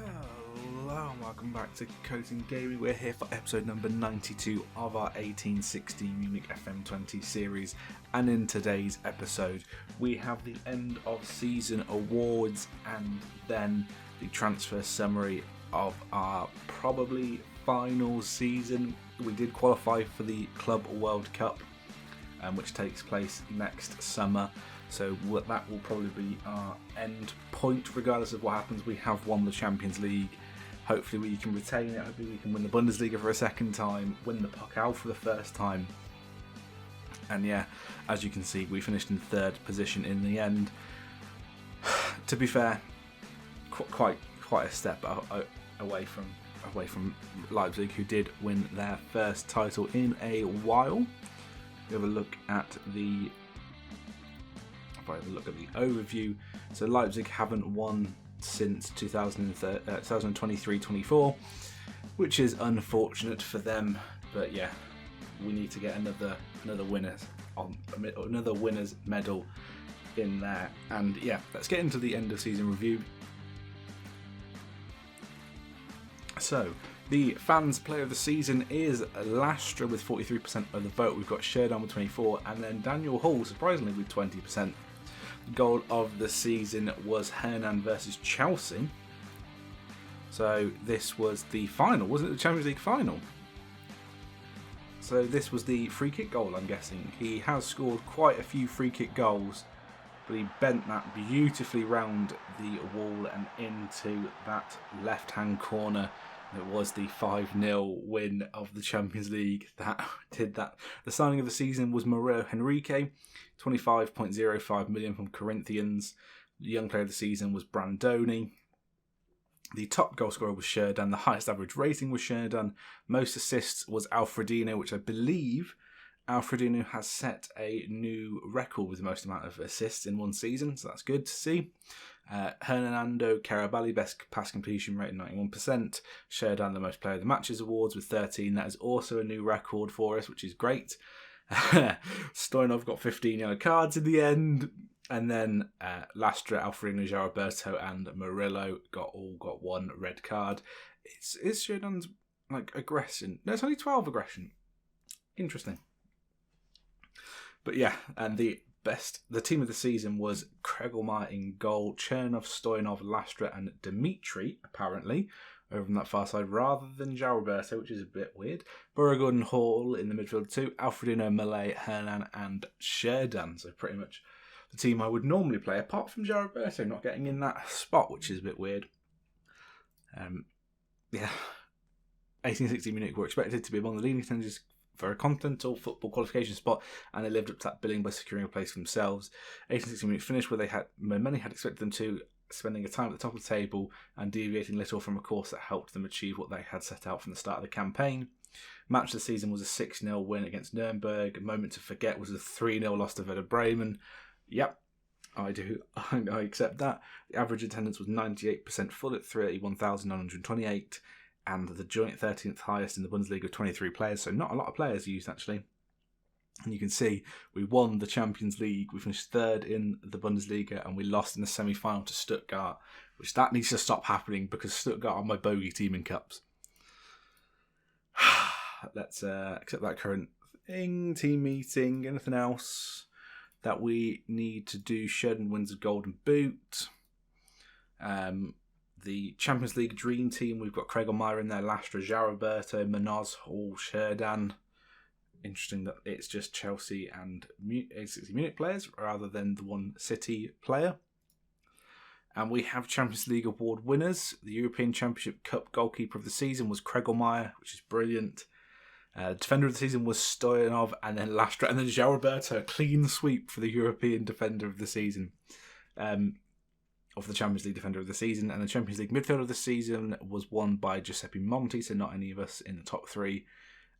Hello and welcome back to Coating Gaming. We're here for episode number 92 of our 1860 Munich FM20 series, and in today's episode we have the end of season awards and then the transfer summary of our probably final season. We did qualify for the Club World Cup, which takes place next summer. So that will probably be our end point, regardless of what happens. We have won the Champions League. Hopefully we can retain it. Hopefully we can win the Bundesliga for a second time, win the Pokal for the first time. And yeah, as you can see, we finished in third position in the end. To be fair, quite a step away from Leipzig, who did win their first title in a while. We have a look at the overview. So Leipzig haven't won since 2023-24, which is unfortunate for them. But yeah, we need to get another winners medal in there. And yeah, let's get into the end of season review. So the fans' player of the season is Lastra with 43% of the vote. We've got Sherdan with 24, and then Daniel Hall, surprisingly, with 20%. Goal of the season was Hernan versus Chelsea. So this was the final, wasn't it? The Champions League final. So this was the free kick goal, I'm guessing. He has scored quite a few free kick goals, but he bent that beautifully round the wall and into that left-hand corner. It was the 5-0 win of the Champions League that did that. The signing of the season was Mario Henrique, 25.05 million from Corinthians. The young player of the season was Brandoni. The top goal scorer was Sherdan. The highest average rating was Sherdan. Most assists was Alfredino, which I believe Alfredino has set a new record with the most amount of assists in one season, so that's good to see. Hernando Carabali, best pass completion rate 91%. Sherdan, the most player of the matches awards with 13. That is also a new record for us, which is great. Stoyanov got 15 yellow cards in the end. And then Lastra, Alfredo, Jaraberto and Murillo got one red card. It's Sherdan's aggression. No, it's only 12 aggression. Interesting. But yeah, and the team of the season was Kregelmar in goal, Chernov, Stoyanov, Lastra and Dimitri, apparently, over on that far side, rather than Jaraberto, which is a bit weird. Beauregard Hall in the midfield too, Alfredino, Malay, Hernan and Sherdan. So pretty much the team I would normally play, apart from Jaraberto not getting in that spot, which is a bit weird. Yeah, 1860 Munich were expected to be among the leading contenders for a continental football qualification spot, and they lived up to that billing by securing a place for themselves. 1860 Munich finished where many had expected them to, spending a time at the top of the table and deviating little from a course that helped them achieve what they had set out from the start of the campaign. Match of the season was a 6-0 win against Nuremberg. A moment to forget was a 3-0 loss to Werder Bremen. Yep, I do. I accept that. The average attendance was 98% full at 31,928. And the joint 13th highest in the Bundesliga of 23 players, so not a lot of players used actually. And you can see we won the Champions League, we finished third in the Bundesliga, and we lost in the semi-final to Stuttgart, which that needs to stop happening because Stuttgart are my bogey team in cups. Let's accept that current thing, team meeting, anything else that we need to do. Sherdan wins a golden boot. The Champions League dream team, we've got Kregelmar in there, Lastra, Jaraberto, Manoz, Hall, Sherdan. Interesting that it's just Chelsea and 1860 Munich players rather than the one City player. And we have Champions League award winners. The European Championship Cup goalkeeper of the season was Kregelmar, which is brilliant. Defender of the season was Stoyanov, and then Lastra, and then Jaraberto, a clean sweep for the European Defender of the season. Of the Champions League Defender of the season, and the Champions League Midfielder of the season was won by Giuseppe Monti, so not any of us in the top three.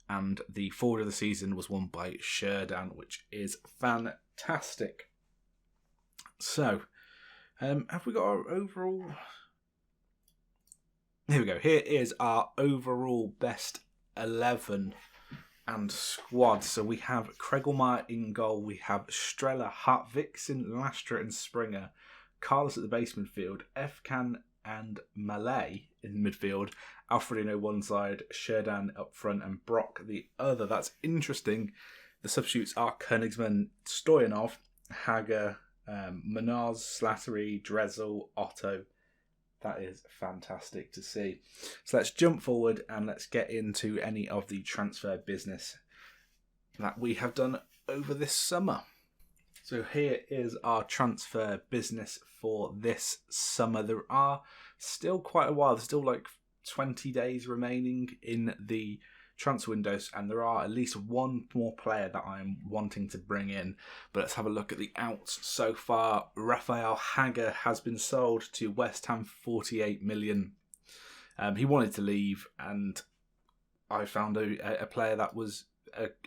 And the Forward of the season was won by Sherdan, which is fantastic. So, have we got our overall? Here we go. Here is our overall best 11 and squad. So we have Kregelmar in goal, we have Streller, Hart, Vixen, Lastra and Springer. Carlos at the base midfield, Efkan and Malay in midfield. Alfredino one side, Sherdan up front, and Brock the other. That's interesting. The substitutes are Königsmann, Stoyanov, Hager, Manaz, Slattery, Dressel, Otto. That is fantastic to see. So let's jump forward and let's get into any of the transfer business that we have done over this summer. So here is our transfer business for this summer. There are still quite a while. There's still like 20 days remaining in the transfer windows, and there are at least one more player that I'm wanting to bring in. But let's have a look at the outs so far. Raphael Hager has been sold to West Ham for 48 million. He wanted to leave, and I found a player that was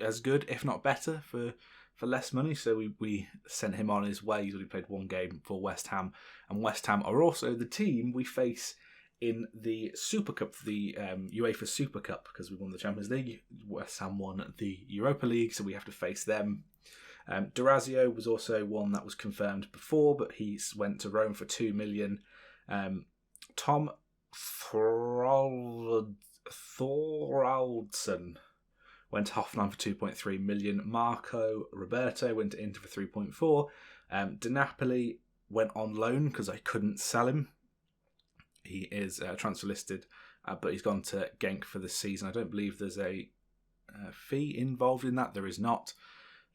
as good, if not better, for less money. So we sent him on his way. He's only played one game for West Ham, and West Ham are also the team we face in the Super Cup, the UEFA Super Cup, because we won the Champions League. West Ham won the Europa League, so we have to face them. Durazio was also one that was confirmed before, but he went to Rome for 2 million. Tom Thoraldsen went to Hoffenheim for 2.3 million. Marco Roberto went to Inter for 3.4. De Napoli went on loan because I couldn't sell him. He is transfer listed, but he's gone to Genk for the season. I don't believe there's a fee involved in that. There is not.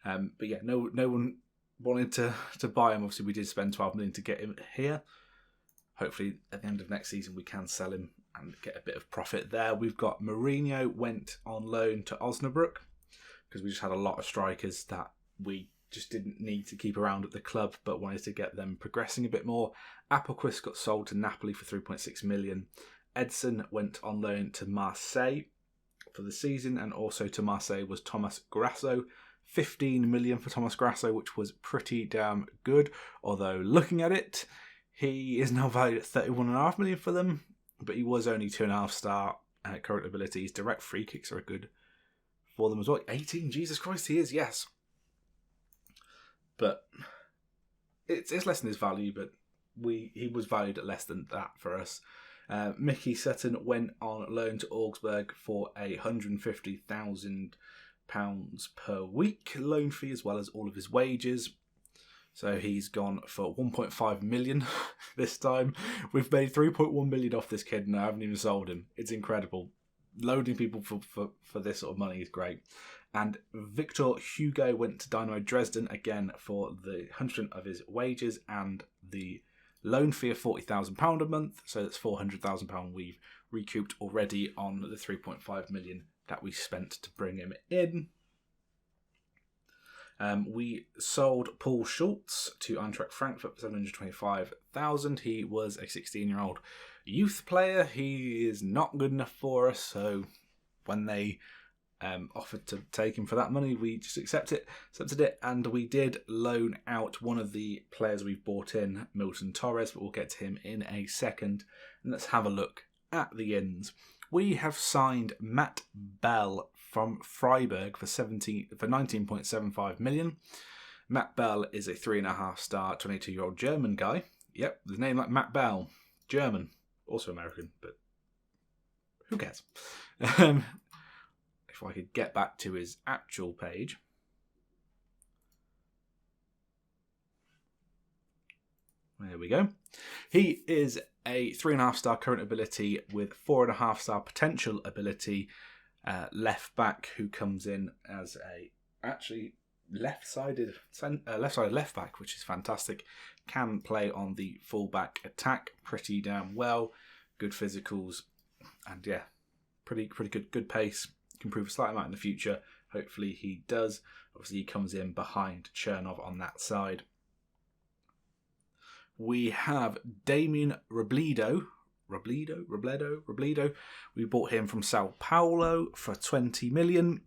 But yeah, no one wanted to buy him. Obviously, we did spend 12 million to get him here. Hopefully, at the end of next season, we can sell him and get a bit of profit there. We've got Mourinho went on loan to Osnabrück because we just had a lot of strikers that we just didn't need to keep around at the club, but wanted to get them progressing a bit more. Appelquist got sold to Napoli for 3.6 million. Edson went on loan to Marseille for the season, and also to Marseille was Thomas Grasso. 15 million for Thomas Grasso, which was pretty damn good. Although, looking at it, he is now valued at 31.5 million for them, but he was only 2.5 star current abilities. Direct free kicks are good for them as well. 18, Jesus Christ, he is, yes. But it's less than his value, but he was valued at less than that for us. Mickey Sutton went on loan to Augsburg for £150,000 per week loan fee, as well as all of his wages. So he's gone for 1.5 million this time. We've made 3.1 million off this kid, and I haven't even sold him. It's incredible. Loading people for this sort of money is great. And Victor Hugo went to Dynamo Dresden again for the 100% of his wages and the loan fee of £40,000 a month. So that's £400,000 we've recouped already on the 3.5 million that we spent to bring him in. We sold Paul Schultz to Eintracht Frankfurt for £725,000. He was a 16-year-old youth player. He is not good enough for us, so when they offered to take him for that money, we just accepted it, and we did loan out one of the players we've bought in, Milton Torres, but we'll get to him in a second. And let's have a look at the ins. We have signed Matt Bell from Freiburg for 19.75 million. Matt Bell is a 3.5 star 22-year-old German guy. Yep, the name like Matt Bell, German, also American, but who cares? If I could get back to his actual page. There we go. He is a 3.5 star current ability with 4.5 star potential ability. Left back who comes in as a actually left-sided left back, which is fantastic. Can play on the full-back attack pretty damn well. Good physicals, and yeah, pretty good pace. Can improve a slight amount in the future. Hopefully he does. Obviously he comes in behind Chernov on that side. We have Damien Robledo. We bought him from Sao Paulo for 20 million.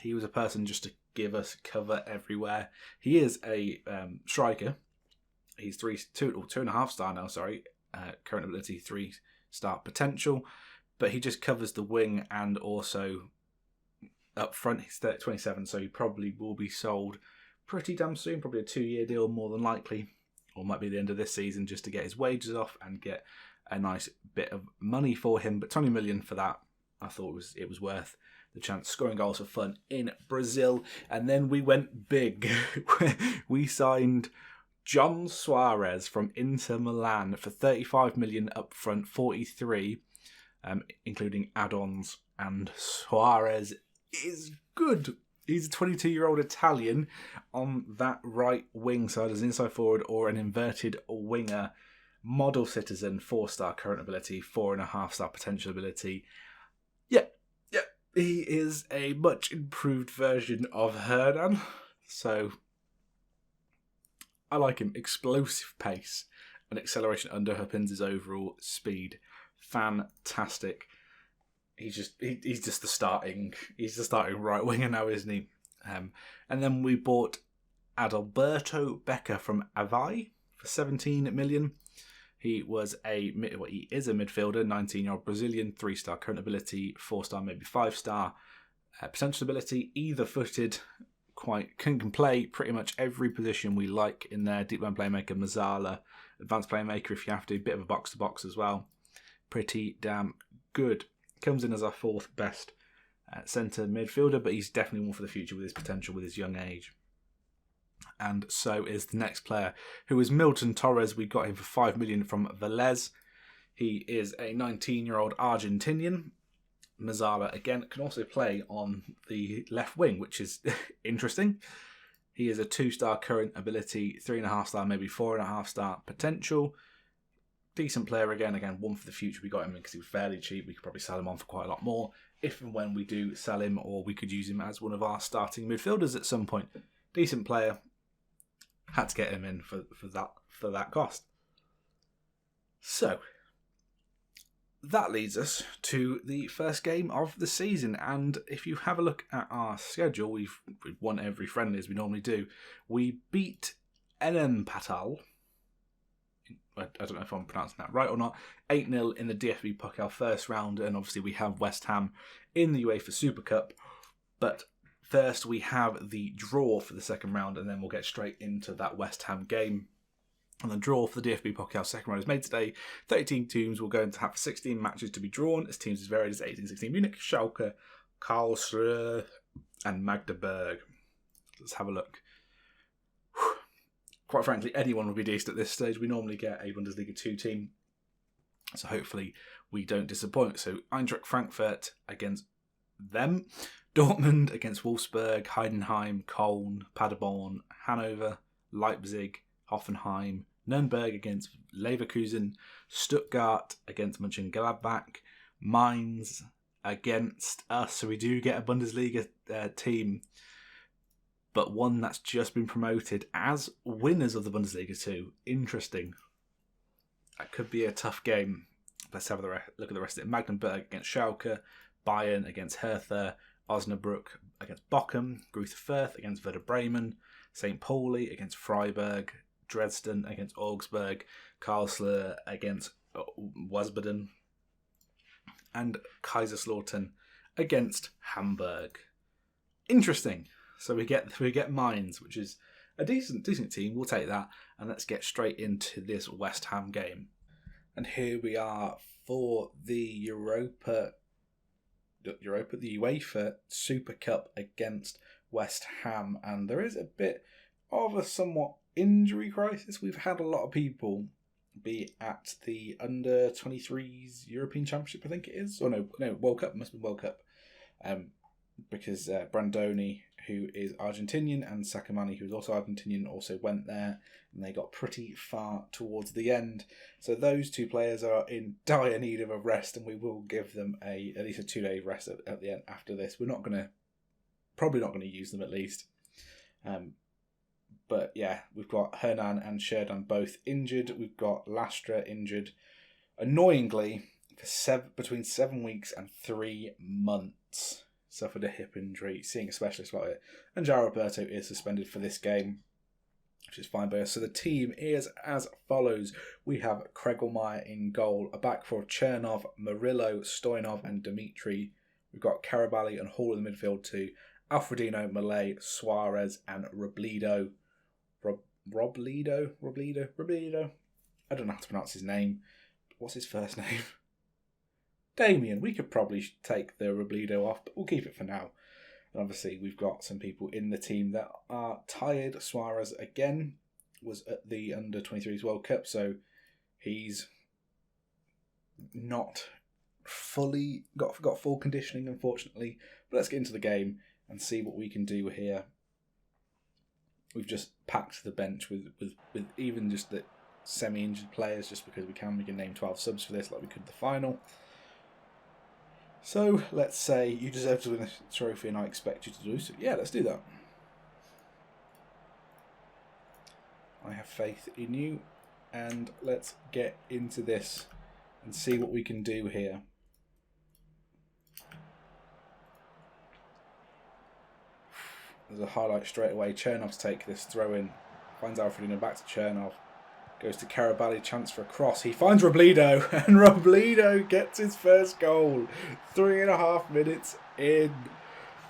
He was a person just to give us cover everywhere. He is a striker. He's 2.5 star now, current ability 3 star potential, but he just covers the wing and also up front. He's 27, so he probably will be sold pretty damn soon, probably a 2-year deal more than likely, or might be the end of this season, just to get his wages off and get a nice bit of money for him, but 20 million for that, I thought it was worth the chance. Scoring goals for fun in Brazil. And then we went big. We signed John Suarez from Inter Milan for 35 million up front, 43, including add-ons. And Suarez is good. He's a 22-year-old Italian on that right wing side as inside forward or an inverted winger. Model citizen, 4-star current ability, 4.5-star potential ability. Yeah. He is a much improved version of Hernan. So I like him. Explosive pace and acceleration underpins his overall speed. Fantastic. He's just the starting right winger now, isn't he? And then we bought Adalberto Becker from Avai for 17 million. He is a midfielder, 19-year-old Brazilian, 3-star current ability, 4-star, maybe 5-star potential ability, either-footed, can play pretty much every position we like in there. Deep line playmaker, Mazzala, advanced playmaker if you have to, bit of a box-to-box as well. Pretty damn good. Comes in as our 4th best centre midfielder, but he's definitely one for the future with his potential, with his young age. And so is the next player, who is Milton Torres. We got him for 5 million from Velez. He is a 19-year-old Argentinian. Mazzala, again, can also play on the left wing, which is interesting. He is a 2-star current ability, 3.5-star, maybe 4.5-star potential. Decent player again, one for the future. We got him because he was fairly cheap. We could probably sell him on for quite a lot more if and when we do sell him, or we could use him as one of our starting midfielders at some point. Decent player. Had to get him in for that cost. So that leads us to the first game of the season, and if you have a look at our schedule, we've won every friendly as we normally do. We beat Patal. I don't know if I'm pronouncing that right or not. 8-0 in the DFB-Pokal first round, and obviously we have West Ham in the Uefa Super Cup. But first we have the draw for the second round, and then we'll get straight into that West Ham game. And the draw for the DFB-Pokal second round is made today. 13 teams will go to have 16 matches to be drawn, as teams as varied as 18-16 Munich, Schalke, Karlsruhe, and Magdeburg. Let's have a look. Quite frankly, anyone would be decent at this stage. We normally get a Bundesliga 2 team, so hopefully we don't disappoint. So Eintracht Frankfurt against them, Dortmund against Wolfsburg, Heidenheim, Köln, Paderborn, Hanover, Leipzig, Hoffenheim, Nürnberg against Leverkusen, Stuttgart against Mönchengladbach, Mainz against us. So we do get a Bundesliga team, but one that's just been promoted as winners of the Bundesliga 2. Interesting. That could be a tough game. Let's have a look at the rest of it. Magdeburg against Schalke, Bayern against Hertha, Osnabrück against Bochum, Greuther Fürth against Werder Bremen, St. Pauli against Freiburg, Dresden against Augsburg, Karlsruhe against Wiesbaden, and Kaiserslautern against Hamburg. Interesting. So we get Mainz, which is a decent team. We'll take that, and let's get straight into this West Ham game. And here we are for the UEFA Super Cup against West Ham, and there is a bit of a somewhat injury crisis. We've had a lot of people be at the under-23s European Championship, I think it is. Or no, World Cup. It must be World Cup. Because Brandoni, who is Argentinian, and Sakamani, who is also Argentinian, also went there, and they got pretty far towards the end. So those two players are in dire need of a rest, and we will give them at least a 2-day rest at the end after this. We're probably not going to use them at least. But yeah, we've got Hernan and Sherdan both injured. We've got Lastra injured, annoyingly, for between 7 weeks and 3 months. Suffered a hip injury, seeing a specialist about it. And João Roberto is suspended for this game, which is fine by us. So the team is as follows. We have Kregelmeyer in goal, a back four of Chernov, Murillo, Stoyanov and Dimitri. We've got Karabali and Hall in the midfield too. Alfredino, Malay, Suarez and Robledo. Robledo? I don't know how to pronounce his name. what's his first name? Damien. We could probably take the Robledo off, but we'll keep it for now. And obviously, we've got some people in the team that are tired. Suarez, again, was at the Under-23s World Cup, so he's not fully got full conditioning, unfortunately. But let's get into the game and see what we can do here. We've just packed the bench with even just the semi-injured players, just because we can. We can name 12 subs for this, like we could the final. So let's say you deserve to win this trophy, and I expect you to do so. Yeah, let's do that. I have faith in you, and let's get into this and see what we can do here. There's a highlight straight away. Chernov to take this throw in. Finds Alfredino, back to Chernov. Goes to Karabali, chance for a cross. He finds Robledo, and Robledo gets his first goal. 3.5 minutes in.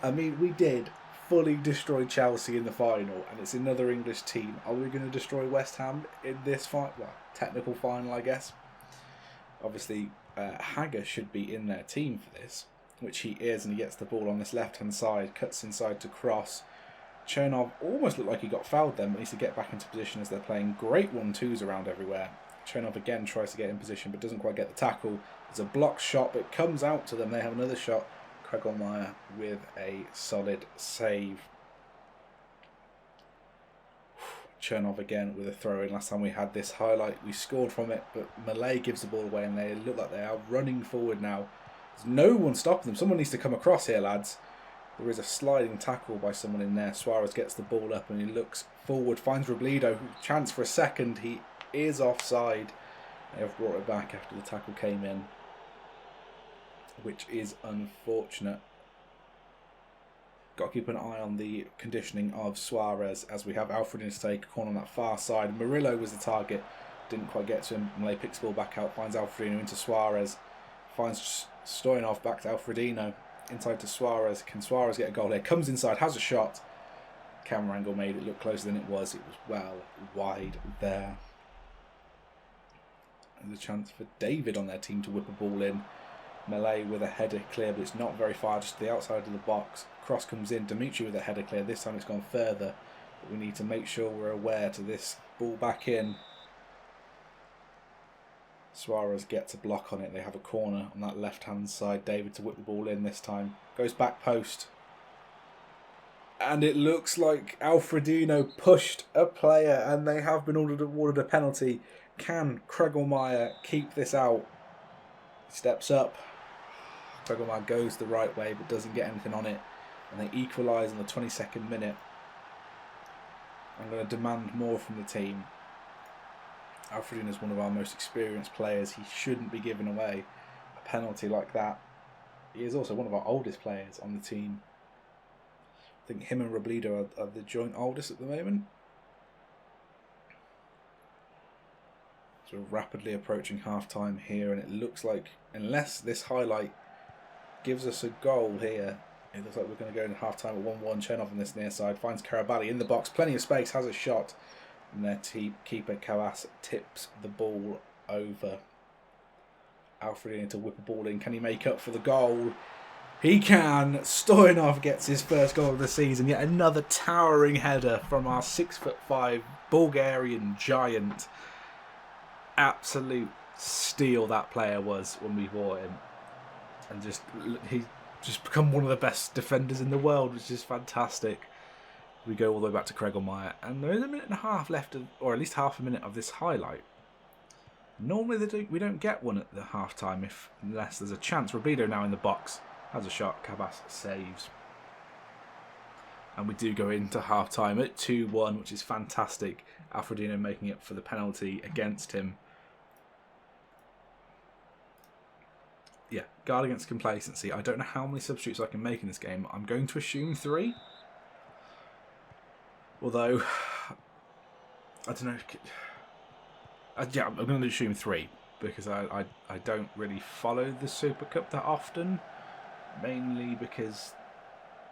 I mean, we did fully destroy Chelsea in the final, and it's another English team. Are we going to destroy West Ham in this technical final, I guess? Obviously, Hager should be in their team for this, which he is, and he gets the ball on this left-hand side, cuts inside to cross. Chernov almost looked like he got fouled then, but needs to get back into position as they're playing great 1-2s around everywhere. Chernov again tries to get in position, but doesn't quite get the tackle. There's a blocked shot, but it comes out to them. They have another shot. Kregelmeyer with a solid save. Chernov again with a throw-in. Last time we had this highlight, we scored from it, but Malay gives the ball away, and they look like they are running forward now. There's no one stopping them. Someone needs to come across here, lads. There is a sliding tackle by someone in there. Suarez gets the ball up and he looks forward, finds Robledo. Chance for a second. He is offside. They have brought it back after the tackle came in, which is unfortunate. Got to keep an eye on the conditioning of Suarez, as we have Alfredino to take a corner on that far side. Murillo was the target. Didn't quite get to him. Malay picks the ball back out, finds Alfredino into Suarez. Finds Stoyanov back to Alfredino. Inside to Suarez. Can Suarez get a goal here? Comes inside, has a shot. Camera angle made it look closer than it was. It was well wide there. There's a chance for David on their team to whip a ball in. Malay with a header clear, but it's not very far, just to the outside of the box. Cross comes in. Dimitri with a header clear. This time it's gone further. But we need to make sure we're aware to this. Ball back in. Suarez gets a block on it. They have a corner on that left-hand side. David to whip the ball in this time. Goes back post. And it looks like Alfredino pushed a player, and they have been awarded a penalty. Can Kregelmeyer keep this out? He steps up. Kregelmeyer goes the right way, but doesn't get anything on it. And they equalise in the 22nd minute. I'm going to demand more from the team. Alfredino is one of our most experienced players. He shouldn't be giving away a penalty like that. He is also one of our oldest players on the team. I think him and Robledo are the joint oldest at the moment. So we're rapidly approaching half-time here, and it looks like, unless this highlight gives us a goal here, it looks like we're going to go into half-time at 1-1. Chernov on this near side finds Karabali in the box, plenty of space, has a shot. And their keeper, Kawas, tips the ball over. Alfredino to whip a ball in. Can he make up for the goal? He can. Stoyanov gets his first goal of the season. Yet another towering header from our 6'5" Bulgarian giant. Absolute steal that player was when we bought him. And he's just become one of the best defenders in the world, which is fantastic. We go all the way back to Kregelmeyer, and there is a minute and a half left, or at least half a minute of this highlight. Normally we don't get one at the half time unless there's a chance. Robledo now in the box, has a shot, Cabas saves. And we do go into half time at 2-1, which is fantastic. Alfredino making up for the penalty against him. Yeah, guard against complacency. I don't know how many substitutes I can make in this game. I'm going to assume 3. Although, I don't know. Yeah, I'm going to assume 3 because I don't really follow the Super Cup that often. Mainly because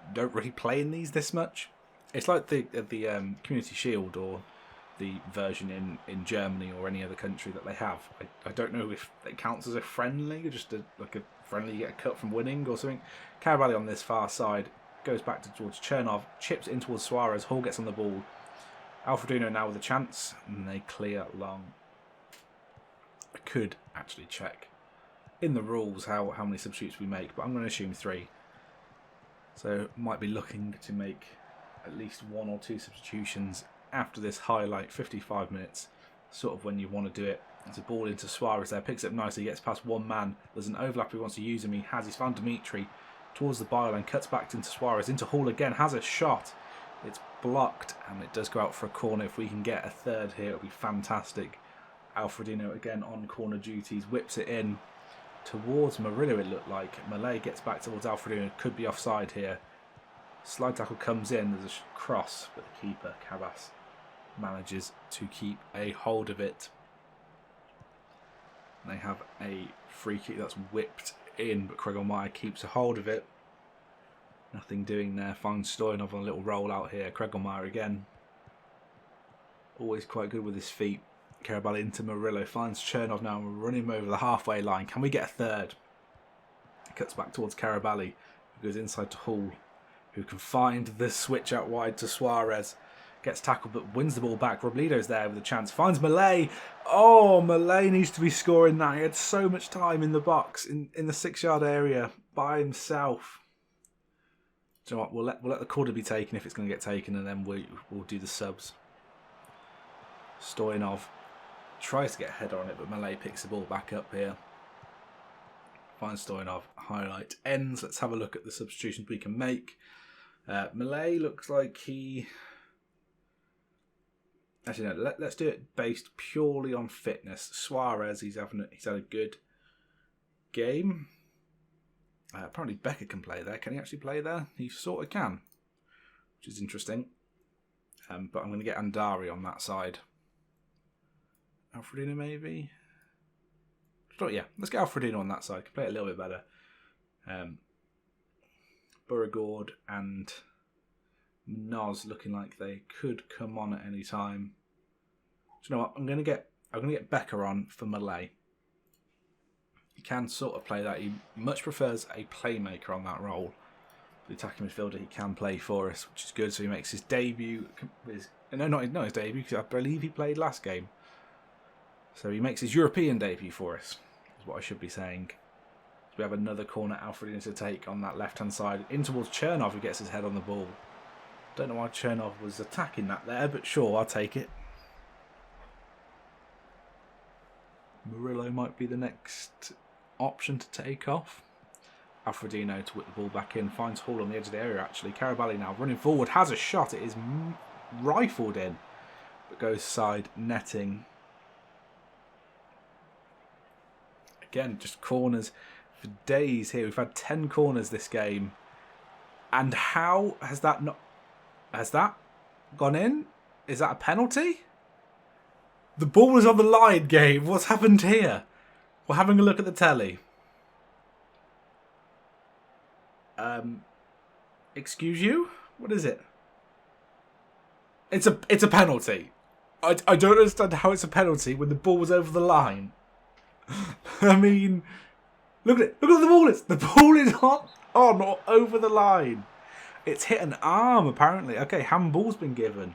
I don't really play in these this much. It's like the Community Shield or the version in Germany or any other country that they have. I don't know if it counts as a friendly, or just like a friendly you get a cut from winning or something. Karabaly on this far side goes back towards Chernov, chips in towards Suarez. Hall gets on the ball. Alfredino now with a chance, and they clear long. I could actually check in the rules how many substitutes we make, but I'm going to assume 3. So might be looking to make at least 1 or 2 substitutions after this highlight. 55 minutes, sort of when you want to do it. There's a ball into Suarez there, picks it up nicely, gets past one man. There's an overlap he wants to use him. He's found Dimitri towards the byline, cuts back into Suarez, into Hall again, has a shot. It's blocked, and it does go out for a corner. If we can get a third here, it'll be fantastic. Alfredino again on corner duties, whips it in towards Murillo, it looked like. Malay gets back towards Alfredino, could be offside here. Slide tackle comes in, there's a cross, but the keeper, Cabas, manages to keep a hold of it. They have a free kick that's whipped in, but Kregelmeyer keeps a hold of it. Nothing doing there. Finds Stoyanov on a little roll out here. Kregelmeyer again. Always quite good with his feet. Karabaly into Murillo. Finds Chernov now. We're running him over the halfway line. Can we get a third? Cuts back towards Karabaly. Who goes inside to Hall. Who can find the switch out wide to Suarez. Gets tackled but wins the ball back. Robledo's there with a chance. Finds Malay. Oh, Malay needs to be scoring that. He had so much time in the box, in the 6-yard area by himself. Do you know what? We'll let the corner be taken if it's going to get taken, and then we'll do the subs. Stoyanov tries to get a header on it, but Malay picks the ball back up here. Finds Stoyanov. Highlight ends. Let's have a look at the substitutions we can make. Malay looks like he... Actually, no, let's do it based purely on fitness. Suarez, he's had a good game. Apparently Becker can play there. Can he actually play there? He sort of can, which is interesting. But I'm going to get Andari on that side. Alfredino maybe? Yeah, let's get Alfredino on that side. Can play it a little bit better. Beauregard and Noz looking like they could come on at any time. Do you know what? I'm going to get Becker on for Malay. He can sort of play that. He much prefers a playmaker on that role. The attacking midfielder he can play for us, which is good. So he makes his debut. Not his debut, because I believe he played last game. So he makes his European debut for us, is what I should be saying. So we have another corner Alfredino to take on that left-hand side. In towards Chernov, who gets his head on the ball. Don't know why Chernov was attacking that there, but sure, I'll take it. Murillo might be the next option to take off. Alfredino to whip the ball back in. Finds Hall on the edge of the area, actually. Karabaly now running forward. Has a shot. It is rifled in. But goes side netting. Again, just corners for days here. We've had 10 corners this game. And how has that not... Has that gone in? Is that a penalty? The ball was on the line, Gabe. What's happened here? We're having a look at the telly. Excuse you? What is it? It's a penalty. I don't understand how it's a penalty when the ball was over the line. I mean, look at it. Look at the ball is. The ball is on or over the line. It's hit an arm, apparently. Okay, handball's been given.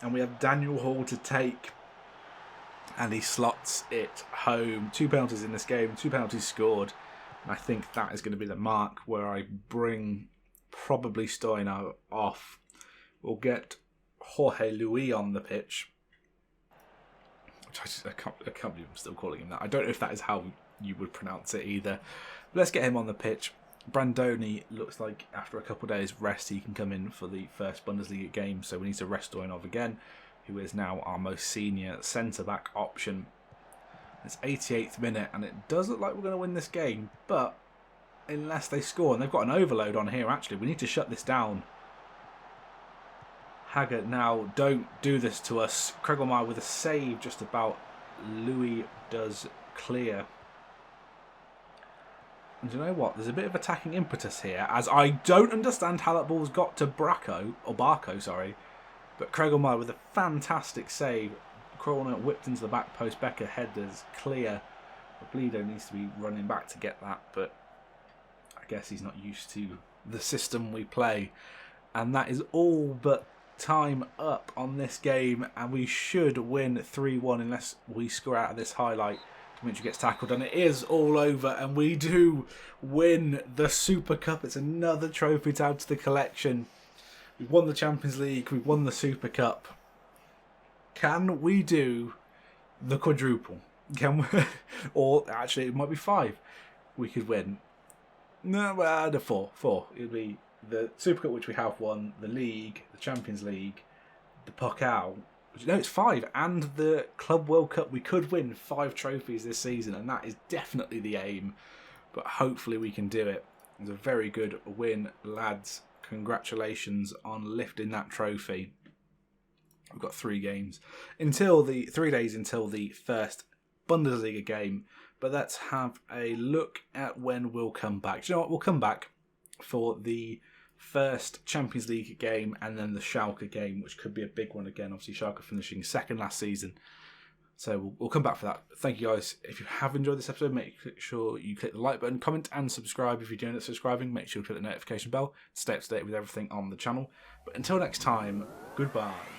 And we have Daniel Hall to take. And he slots it home. 2 penalties in this game. 2 penalties scored. And I think that is going to be the mark where I bring probably Stoyanov off. We'll get Jorge Luis on the pitch. Which I can't believe I'm still calling him that. I don't know if that is how you would pronounce it either. But let's get him on the pitch. Brandoni looks like after a couple of days rest he can come in for the first Bundesliga game, so we need to rest Stoyanov again, who is now our most senior centre-back option. It's 88th minute and it does look like we're going to win this game, but unless they score, and they've got an overload on here actually, we need to shut this down. Haggart now, don't do this to us. Kregelmeyer with a save just about. Louis does clear. And you know what? There's a bit of attacking impetus here, as I don't understand how that ball's got to Barco, sorry. But Craig O'Mara with a fantastic save. Corner whipped into the back post. Becker headers clear. Bledo needs to be running back to get that, but I guess he's not used to the system we play. And that is all but time up on this game, and we should win 3-1 unless we score out of this highlight. Dimitri gets tackled, and it is all over, and we do win the Super Cup. It's another trophy to add to the collection. We've won the Champions League, we've won the Super Cup. Can we do the quadruple? Can we? Or actually, it might be 5 we could win. No, well, the 4. It'll be the Super Cup, which we have won, the League, the Champions League, the Pokal. No, it's 5, and the Club World Cup. We could win 5 trophies this season, and that is definitely the aim. But hopefully we can do it. It's a very good win, lads. Congratulations on lifting that trophy. We've got 3 games until 3 days until the first Bundesliga game. But let's have a look at when we'll come back. Do you know what? We'll come back for the first Champions League game and then the Schalke game, which could be a big one again. Obviously, Schalke finishing second last season. So we'll come back for that. Thank you guys. If you have enjoyed this episode, make sure you click the like button, comment and subscribe. If you're doing it subscribing, make sure you click the notification bell to stay up to date with everything on the channel. But until next time, goodbye.